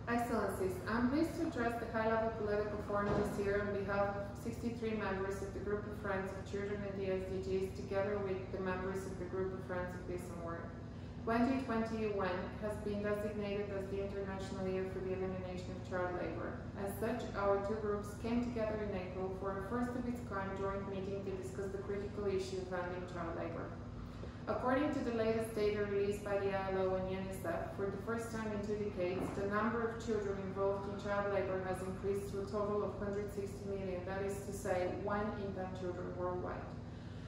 Excellencies, I'm pleased to address the high-level political forum this year on behalf of 63 members of the Group of Friends of Children and the SDGs, together with the members of the Group of Friends of Decent Work. 2021 has been designated as the International Year for the Elimination of Child Labour. As such, our two groups came together in April for a first-of-its-kind joint meeting to discuss the critical issue of ending child labour. According to the latest data released by the ILO and UNICEF, for the first time in 2 decades, the number of children involved in child labour has increased to a total of 160 million, that is to say, 1 in 10 children worldwide.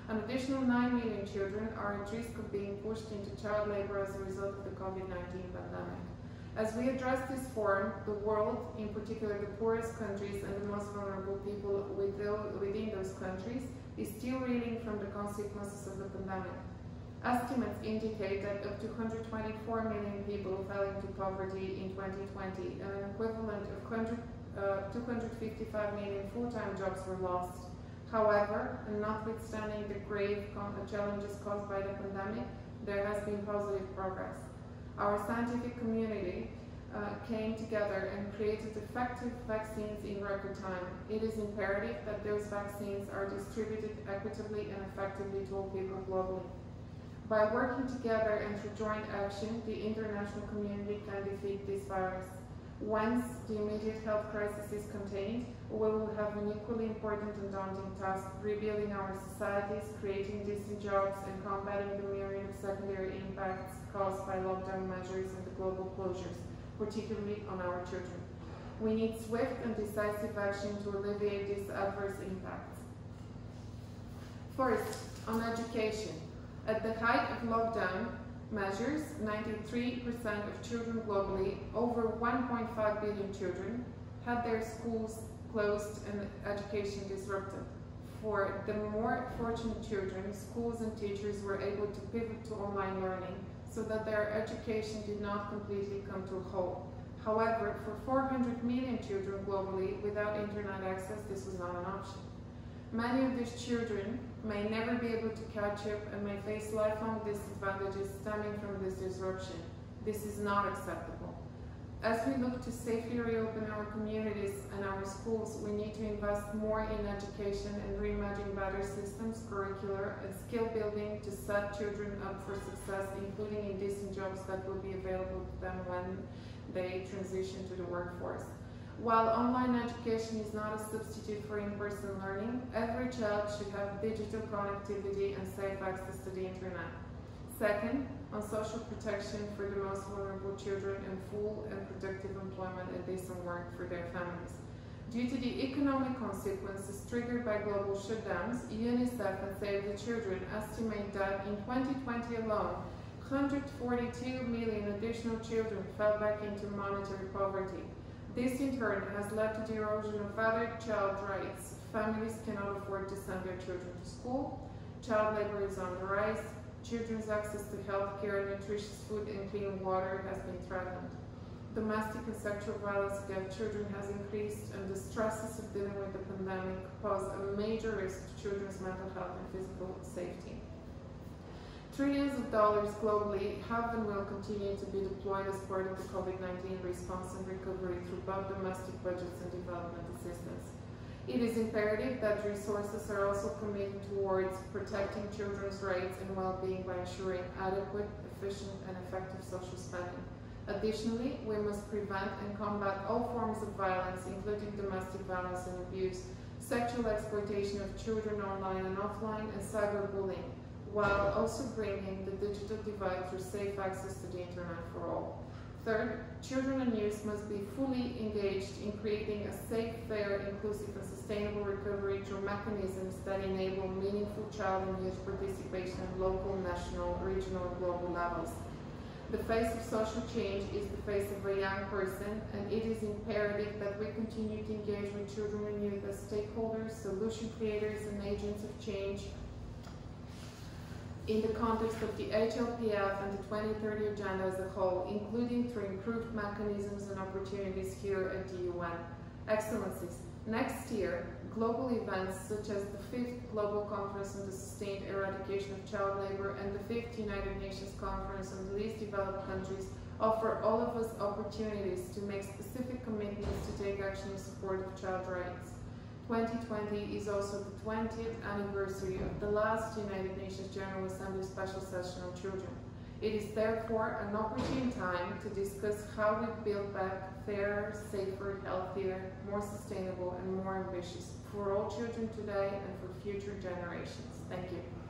An additional 9 million children are at risk of being pushed into child labour as a result of the COVID-19 pandemic. As we address this forum, the world, in particular the poorest countries and the most vulnerable people within those countries, is still reeling from the consequences of the pandemic. Estimates indicate that up to 124 million people fell into poverty in 2020, and an equivalent of 255 million full-time jobs were lost. However, and notwithstanding the grave challenges caused by the pandemic, there has been positive progress. Our scientific community came together and created effective vaccines in record time. It is imperative that those vaccines are distributed equitably and effectively to all people globally. By working together and through joint action, the international community can defeat this virus. Once the immediate health crisis is contained, we will have an equally important and daunting task: rebuilding our societies, creating decent jobs, and combating the myriad of secondary impacts caused by lockdown measures and the global closures, particularly on our children. We need swift and decisive action to alleviate these adverse impacts. First, on education. At the height of lockdown measures, 93% of children globally, over 1.5 billion children, had their schools closed and education disrupted. For the more fortunate children, schools and teachers were able to pivot to online learning so that their education did not completely come to a halt. However, for 400 million children globally without internet access, this was not an option. Many of these children may never be able to catch up and may face lifelong disadvantages stemming from this disruption. This is not acceptable. As we look to safely reopen our communities and our schools, we need to invest more in education and reimagine better systems, curricular, and skill building to set children up for success, including in decent jobs that will be available to them when they transition to the workforce. While online education is not a substitute for in-person learning, every child should have digital connectivity and safe access to the internet. Second, on social protection for the most vulnerable children and full and productive employment and decent work for their families. Due to the economic consequences triggered by global shutdowns, UNICEF and Save the Children estimate that in 2020 alone, 142 million additional children fell back into monetary poverty. This in turn has led to the erosion of other child rights. Families cannot afford to send their children to school, child labour is on the rise, children's access to health care, nutritious food and clean water has been threatened. Domestic and sexual violence against children has increased, and the stresses of dealing with the pandemic pose a major risk to children's mental health and physical safety. Trillions of dollars globally have and will continue to be deployed as part of the COVID-19 response and recovery through both domestic budgets and development assistance. It is imperative that resources are also committed towards protecting children's rights and well-being by ensuring adequate, efficient, and effective social spending. Additionally, we must prevent and combat all forms of violence, including domestic violence and abuse, sexual exploitation of children online and offline, and cyberbullying, while also bringing the digital divide through safe access to the internet for all. Third, children and youth must be fully engaged in creating a safe, fair, inclusive, and sustainable recovery through mechanisms that enable meaningful child and youth participation at local, national, regional, and global levels. The face of social change is the face of a young person, and it is imperative that we continue to engage with children and youth as stakeholders, solution creators, and agents of change in the context of the HLPF and the 2030 Agenda as a whole, including through improved mechanisms and opportunities here at the UN. Excellencies, next year, global events such as the 5th Global Conference on the Sustained Eradication of Child Labour and the 5th United Nations Conference on the Least Developed Countries offer all of us opportunities to make specific commitments to take action in support of child rights. 2020 is also the 20th anniversary of the last United Nations General Assembly Special Session on Children. It is therefore an opportune time to discuss how we build back fairer, safer, healthier, more sustainable and more ambitious for all children today and for future generations. Thank you.